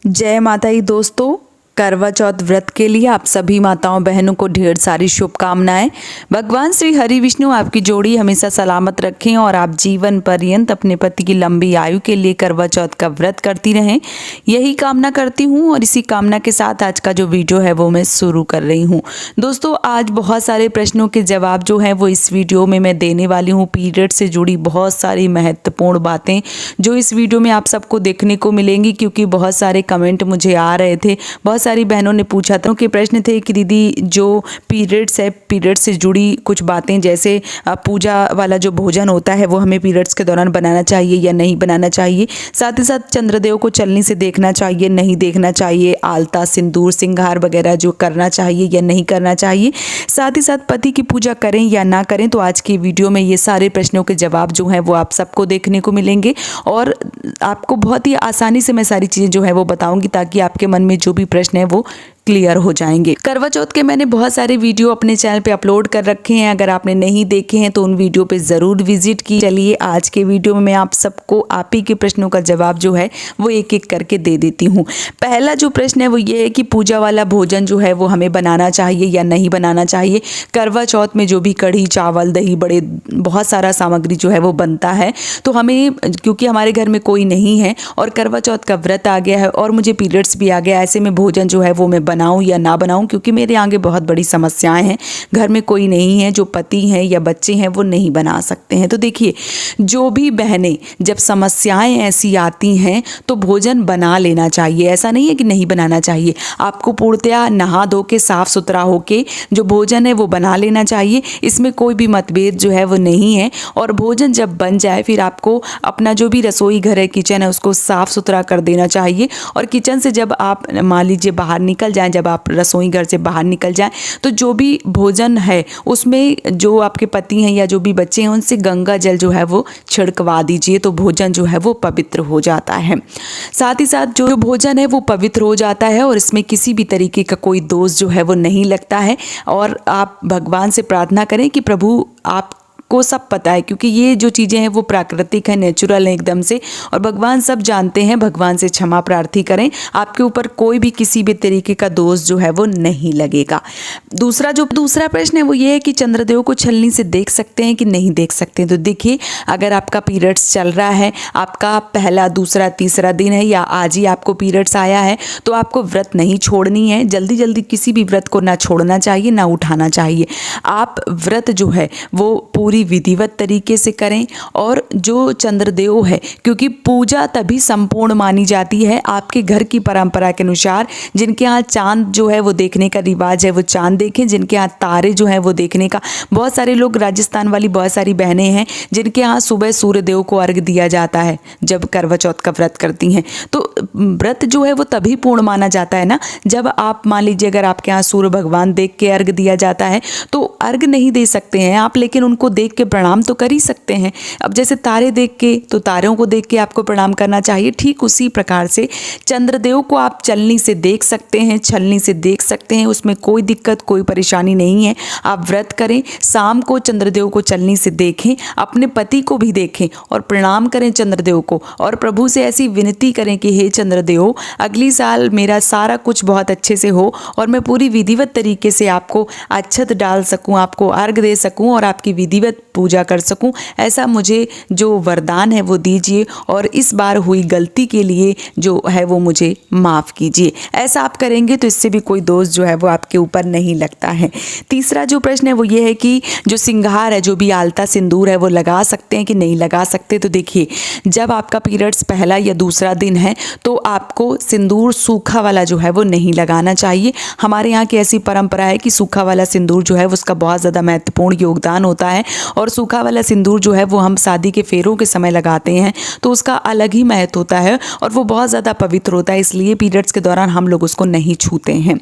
जय माता दी दोस्तों। करवा चौथ व्रत के लिए आप सभी माताओं बहनों को ढेर सारी शुभकामनाएं। भगवान श्री हरि विष्णु आपकी जोड़ी हमेशा सलामत रखें और आप जीवन पर्यंत अपने पति की लंबी आयु के लिए करवा चौथ का व्रत करती रहें, यही कामना करती हूं। और इसी कामना के साथ आज का जो वीडियो है वो मैं शुरू कर रही हूं। दोस्तों, आज बहुत सारे प्रश्नों के जवाब जो हैं वो इस वीडियो में मैं देने वाली हूँ। पीरियड से जुड़ी बहुत सारी महत्वपूर्ण बातें जो इस वीडियो में आप सबको देखने को मिलेंगी, क्योंकि बहुत सारे कमेंट मुझे आ रहे थे। बहुत सारी बहनों ने पूछा था कि प्रश्न थे कि दीदी जो पीरियड्स है, पीरियड्स से जुड़ी कुछ बातें, जैसे पूजा वाला जो भोजन होता है वो हमें पीरियड्स के दौरान बनाना चाहिए या नहीं बनाना चाहिए। साथ ही साथ चंद्रदेव को चलनी से देखना चाहिए, नहीं देखना चाहिए। आलता, सिंदूर, सिंगार वगैरह जो करना चाहिए या नहीं करना चाहिए। साथ ही साथ पति की पूजा करें या ना करें। तो आज की वीडियो में ये सारे प्रश्नों के जवाब जो हैं वो आप सबको देखने को मिलेंगे और आपको बहुत ही आसानी से मैं सारी चीज़ें जो है वो बताऊंगी, ताकि आपके मन में जो भी प्रश्न है वो क्लियर हो जाएंगे। करवा चौथ के मैंने बहुत सारे वीडियो अपने चैनल पे अपलोड कर रखे हैं। अगर आपने नहीं देखे हैं तो उन वीडियो पे ज़रूर विजिट की। चलिए आज के वीडियो में मैं आप सबको आप ही के प्रश्नों का जवाब जो है वो एक एक करके दे देती हूँ। पहला जो प्रश्न है वो ये है कि पूजा वाला भोजन जो है वो हमें बनाना चाहिए या नहीं बनाना चाहिए। करवा चौथ में जो भी कढ़ी, चावल, दही बड़े, बहुत सारा सामग्री जो है वो बनता है। तो हमें, क्योंकि हमारे घर में कोई नहीं है और करवा चौथ का व्रत आ गया है और मुझे पीरियड्स भी आ गया, ऐसे में भोजन जो है वो मैं बनाऊं या ना बनाऊं, क्योंकि मेरे आगे बहुत बड़ी समस्याएं हैं। घर में कोई नहीं है, जो पति हैं या बच्चे हैं वो नहीं बना सकते हैं। तो देखिए, जो भी बहनें, जब समस्याएं ऐसी आती हैं तो भोजन बना लेना चाहिए। ऐसा नहीं है कि नहीं बनाना चाहिए। आपको पूर्णतया नहा धो के साफ सुथरा होके जो भोजन है वो बना लेना चाहिए। इसमें कोई भी मतभेद जो है वो नहीं है। और भोजन जब बन जाए फिर आपको अपना जो भी रसोई घर है, किचन है, उसको साफ सुथरा कर देना चाहिए। और किचन से जब आप मान लीजिए बाहर निकल जाएं, जब आप रसोई घर से बाहर निकल जाएं, तो जो भी भोजन है उसमें जो आपके पति हैं या जो भी बच्चे हैं उनसे गंगा जल जो है वो छिड़कवा दीजिए, तो भोजन जो है वो पवित्र हो जाता है। साथ ही साथ जो भोजन है वो पवित्र हो जाता है और इसमें किसी भी तरीके का कोई दोष जो है वो नहीं लगता है। और आप भगवान से प्रार्थना करें कि प्रभु आप को सब पता है, क्योंकि ये जो चीज़ें हैं वो प्राकृतिक है, नेचुरल है एकदम से, और भगवान सब जानते हैं। भगवान से क्षमा प्रार्थी करें, आपके ऊपर कोई भी किसी भी तरीके का दोष जो है वो नहीं लगेगा। दूसरा प्रश्न है वो ये है कि चंद्रदेव को छलनी से देख सकते हैं कि नहीं देख सकते हैं। तो देखिए, अगर आपका पीरियड्स चल रहा है, आपका पहला, दूसरा, तीसरा दिन है या आज ही आपको पीरियड्स आया है, तो आपको व्रत नहीं छोड़नी है। जल्दी जल्दी किसी भी व्रत को ना छोड़ना चाहिए, ना उठाना चाहिए। आप व्रत जो है वो पूरी विधिवत तरीके से करें। और जो चंद्रदेव है, क्योंकि पूजा तभी संपूर्ण मानी जाती है आपके घर की परंपरा के अनुसार। जिनके यहाँ चांद जो है वो देखने का रिवाज है वो चांद देखें, जिनके यहाँ तारे जो है वो देखने का, बहुत सारे लोग, राजस्थान वाली बहुत सारी बहनें हैं जिनके यहाँ सुबह सूर्यदेव को अर्घ दिया जाता है जब करवा चौथ का व्रत करती हैं। तो व्रत जो है वो तभी पूर्ण माना जाता है ना, जब आप मान लीजिए अगर आपके यहाँ सूर्य भगवान देख के अर्घ दिया जाता है तो अर्घ नहीं दे सकते हैं आप, लेकिन उनको देख के प्रणाम तो कर ही सकते हैं। अब जैसे तारे देख के, तो तारों को देख के आपको प्रणाम करना चाहिए। ठीक उसी प्रकार से चंद्रदेव को आप चलनी से देख सकते हैं, छलनी से देख सकते हैं, उसमें कोई दिक्कत, कोई परेशानी नहीं है। आप व्रत करें, शाम को चंद्रदेव को चलनी से देखें, अपने पति को भी देखें और प्रणाम करें चंद्रदेव को, और प्रभु से ऐसी विनती करें कि हे चंद्रदेव, अगली साल मेरा सारा कुछ बहुत अच्छे से हो और मैं पूरी विधिवत तरीके से आपको अक्षत डाल सकूं, आपको अर्घ दे सकूं और आपकी विधिवत पूजा कर सकूं। ऐसा मुझे जो वरदान है वो दीजिए और इस बार हुई गलती के लिए जो है वो मुझे माफ़ कीजिए। ऐसा आप करेंगे तो इससे भी कोई दोष जो है वो आपके ऊपर नहीं लगता है। तीसरा जो प्रश्न है वो ये है कि जो सिंगार है, जो भी आलता, सिंदूर है, वो लगा सकते हैं कि नहीं लगा सकते। तो देखिए, जब आपका पीरियड्स पहला या दूसरा दिन है तो आपको सिंदूर सूखा वाला जो है वो नहीं लगाना चाहिए। हमारे यहाँ की ऐसी परंपरा है कि सूखा वाला सिंदूर जो है उसका बहुत ज़्यादा महत्वपूर्ण योगदान होता है। और सूखा वाला सिंदूर जो है वो हम शादी के फेरों के समय लगाते हैं, तो उसका अलग ही महत्व होता है और वो बहुत ज़्यादा पवित्र होता है। इसलिए पीरियड्स के दौरान हम लोग उसको नहीं छूते हैं।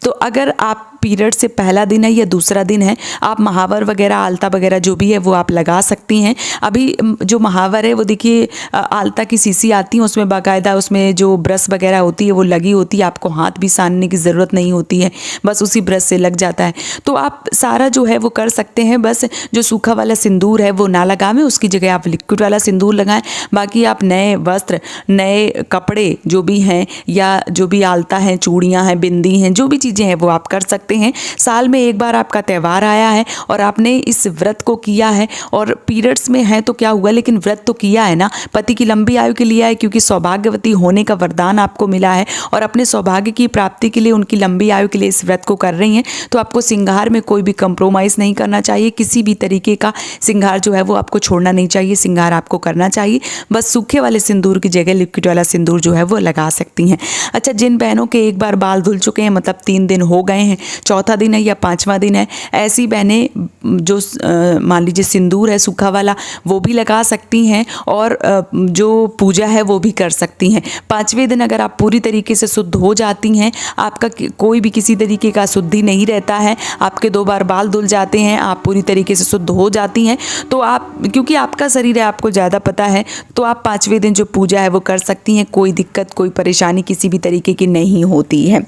तो अगर आप पीरियड से पहला दिन है या दूसरा दिन है, आप महावर वगैरह, आलता वगैरह जो भी है वो आप लगा सकती हैं। अभी जो महावर है वो देखिए, आलता की शीशी आती है, उसमें बाकायदा उसमें जो ब्रश वगैरह होती है वो लगी होती है। आपको हाथ भी सानने की ज़रूरत नहीं होती है, बस उसी ब्रश से लग जाता है। तो आप सारा जो है वो कर सकते हैं। बस जो सूखा वाला सिंदूर है वो ना लगावें, उसकी जगह आप लिक्विड वाला सिंदूर लगाएं। बाकी आप नए वस्त्र, नए कपड़े जो भी हैं या जो भी आलता हैं, चूड़ियाँ हैं, बिंदी हैं, जो भी चीज़ें हैं वो आप कर सकते हैं। साल में एक बार आपका त्यौहार आया है और आपने इस व्रत को किया है और पीरियड्स में है तो क्या हुआ, लेकिन व्रत तो किया है ना, पति की लंबी आयु के लिए है, क्योंकि सौभाग्यवती होने का वरदान आपको मिला है और अपने सौभाग्य की प्राप्ति के लिए, उनकी लंबी आयु के लिए इस व्रत को कर रही हैं। तो आपको श्रृंगार में कोई भी कंप्रोमाइज़ नहीं करना चाहिए, किसी भी तरीके का श्रृंगार जो है वो आपको छोड़ना नहीं चाहिए, श्रृंगार आपको करना चाहिए। बस सूखे वाले सिंदूर की जगह लिक्विड वाला सिंदूर जो है वो लगा सकती हैं। अच्छा, जिन बहनों के एक बार बाल धुल चुके हैं, मतलब 3 दिन हो गए हैं, चौथा दिन है या 5वां दिन है, ऐसी बहनें जो मान लीजिए सिंदूर है सूखा वाला वो भी लगा सकती हैं और जो पूजा है वो भी कर सकती हैं। 5वें दिन अगर आप पूरी तरीके से शुद्ध हो जाती हैं, आपका कोई भी किसी तरीके का शुद्धि नहीं रहता है, आपके 2 बार बाल धुल जाते हैं, आप पूरी तरीके से शुद्ध हो जाती हैं, तो आप, क्योंकि आपका शरीर है, आपको ज़्यादा पता है, तो आप 5वें दिन जो पूजा है वो कर सकती हैं। कोई दिक्कत, कोई परेशानी किसी भी तरीके की नहीं होती है।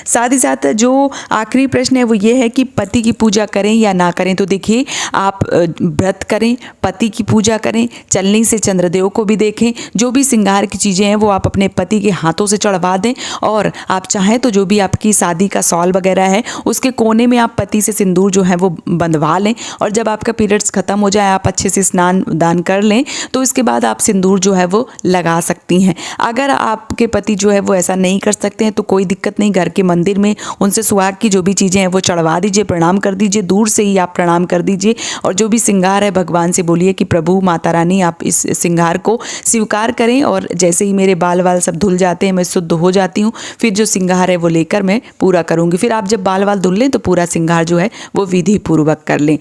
साथ ही साथ जो आखिरी प्रश्न है वो ये है कि पति की पूजा करें या ना करें। तो देखिए, आप व्रत करें, पति की पूजा करें, चलनी से चंद्रदेव को भी देखें, जो भी श्रृंगार की चीज़ें हैं वो आप अपने पति के हाथों से चढ़वा दें और आप चाहें तो जो भी आपकी शादी का शॉल वगैरह है उसके कोने में आप पति से सिंदूर जो है वो बंधवा लें और जब आपका पीरियड्स ख़त्म हो जाए, आप अच्छे से स्नान दान कर लें, तो इसके बाद आप सिंदूर जो है वो लगा सकती हैं। अगर आपके पति जो है वो ऐसा नहीं कर सकते हैं तो कोई दिक्कत नहीं, घर के मंदिर में उनसे सुहाग की जो भी चीज़ें हैं वो चढ़वा दीजिए, प्रणाम कर दीजिए, दूर से ही आप प्रणाम कर दीजिए और जो भी श्रृंगार है भगवान से बोलिए कि प्रभु माता रानी आप इस श्रृंगार को स्वीकार करें और जैसे ही मेरे बाल सब धुल जाते हैं, मैं शुद्ध हो जाती हूँ, फिर जो श्रृंगार है वो लेकर मैं पूरा करूँगी। फिर आप जब बाल धुल लें तो पूरा श्रृंगार जो है वो विधि पूर्वक कर लें।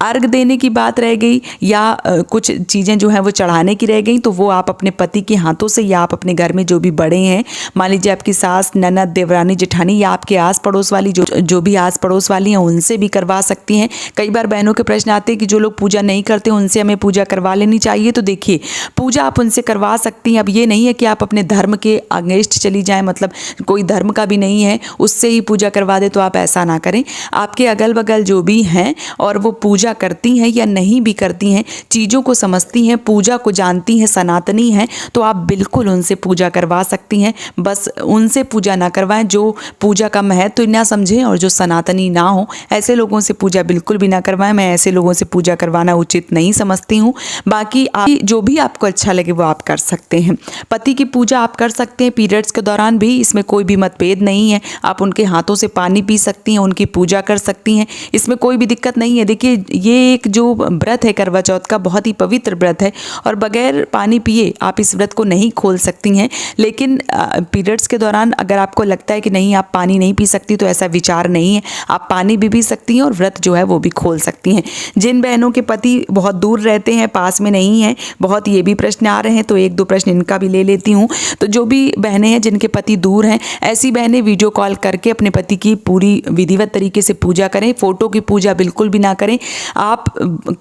अर्घ देने की बात रह गई या कुछ चीज़ें जो हैं वो चढ़ाने की रह गई, तो वो आप अपने पति के हाथों से या आप अपने घर में जो भी बड़े हैं, मान लीजिए आपकी सास, ननद, देवरानी, जेठानी या आपके आस पड़ोस वाली जो भी आस पड़ोस वाली हैं उनसे भी करवा सकती हैं। कई बार बहनों के प्रश्न आते हैं कि जो लोग पूजा नहीं करते उनसे हमें पूजा करवा लेनी चाहिए। तो देखिए, पूजा आप उनसे करवा सकती हैं। अब ये नहीं है कि आप अपने धर्म के अगेंस्ट चली जाएं, मतलब कोई धर्म का भी नहीं है उससे ही पूजा करवा दे, तो आप ऐसा ना करें। आपके अगल बगल जो भी हैं और वो पूजा करती हैं या नहीं भी करती हैं, चीज़ों को समझती हैं, पूजा को जानती हैं, सनातनी हैं, तो आप बिल्कुल उनसे पूजा करवा सकती हैं। बस उनसे पूजा ना करवाएं जो पूजा का महत्व ना समझें और जो सनातनी ना हो, ऐसे लोगों से पूजा बिल्कुल भी ना करवाएं। मैं ऐसे लोगों से पूजा करवाना उचित नहीं समझती हूँ। बाकी आप जो भी आपको अच्छा लगे वो आप कर सकते हैं। पति की पूजा आप कर सकते हैं पीरियड्स के दौरान भी, इसमें कोई भी मतभेद नहीं है। आप उनके हाथों से पानी पी सकती हैं, उनकी पूजा कर सकती हैं, इसमें कोई भी दिक्कत नहीं है। देखिए, ये एक जो व्रत है करवा चौथ का, बहुत ही पवित्र व्रत है और बगैर पानी पिए आप इस व्रत को नहीं खोल सकती हैं। लेकिन पीरियड्स के दौरान अगर आपको लगता है कि नहीं आप पानी नहीं पी सकती, तो ऐसा विचार नहीं है, आप पानी भी पी सकती हैं और व्रत जो है वो भी खोल सकती हैं। जिन बहनों के पति बहुत दूर रहते हैं, पास में नहीं है, बहुत ये भी प्रश्न आ रहे हैं, तो 1-2 प्रश्न इनका भी ले लेती हूँ। तो जो भी बहनें हैं जिनके पति दूर हैं, ऐसी बहनें वीडियो कॉल करके अपने पति की पूरी विधिवत तरीके से पूजा करें। फ़ोटो की पूजा बिल्कुल भी ना करें। आप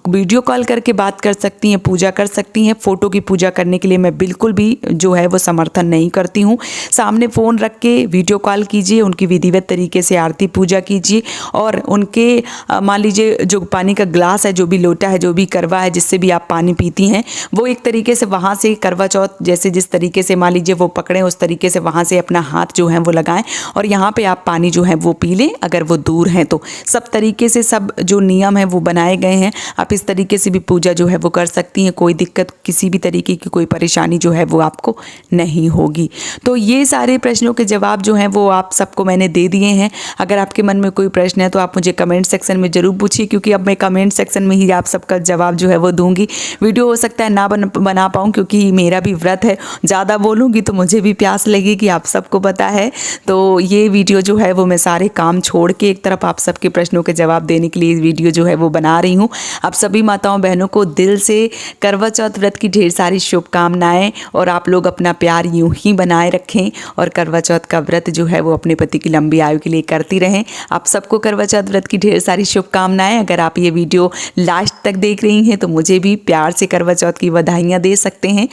वीडियो कॉल करके बात कर सकती हैं, पूजा कर सकती हैं। फ़ोटो की पूजा करने के लिए मैं बिल्कुल भी जो है वो समर्थन नहीं करती हूँ। सामने फ़ोन रख के वीडियो कॉल कीजिए, उनकी विधिवत तरीके से आरती पूजा कीजिए और उनके मान लीजिए जो पानी का ग्लास है, जो भी लोटा है, जो भी करवा है जिससे भी आप पानी पीती हैं, वो एक तरीके से वहाँ से करवा चौथ जैसे जिस तरीके से मान लीजिए वो पकड़ें, उस तरीके से वहाँ से अपना हाथ जो है वो लगाएं और यहाँ पे आप पानी जो है वो पी लें। अगर वो दूर हैं तो सब तरीके से सब जो नियम है वो बनाए गए हैं, आप इस तरीके से भी पूजा जो है वो कर सकती हैं। कोई दिक्कत, किसी भी तरीके की कोई परेशानी जो है वो आपको नहीं होगी। तो ये सारे प्रश्नों के जवाब जो हैं वो आप सबको मैंने दे दिए हैं। अगर आपके मन में कोई प्रश्न है तो आप मुझे कमेंट सेक्शन में ज़रूर पूछिए, क्योंकि अब मैं कमेंट सेक्शन में ही आप सबका जवाब जो है वो दूंगी। वीडियो हो सकता है ना बना पाऊँ, क्योंकि मेरा भी व्रत है, ज़्यादा बोलूँगी तो मुझे भी प्यास लगेगी, आप सबको पता है। तो ये वीडियो जो है वो मैं सारे काम छोड़ के एक तरफ आप सबके प्रश्नों के जवाब देने के लिए वीडियो जो है वो बना रही हूँ। आप सभी माताओं बहनों को दिल से करवा चौथ व्रत की ढेर सारी शुभकामनाएं और आप लोग अपना प्यार यूं ही बनाए रखें और करवा चौथ का व्रत जो है वो अपने पति की लंबी आयु के लिए करती रहें। आप सबको करवा चौथ व्रत की ढेर सारी शुभकामनाएं। अगर आप ये वीडियो लास्ट तक देख रही हैं तो मुझे भी प्यार से करवा चौथ की बधाइयाँ दे सकते हैं।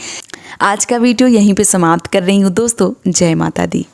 आज का वीडियो यहीं पे समाप्त कर रही हूँ दोस्तों। जय माता दी।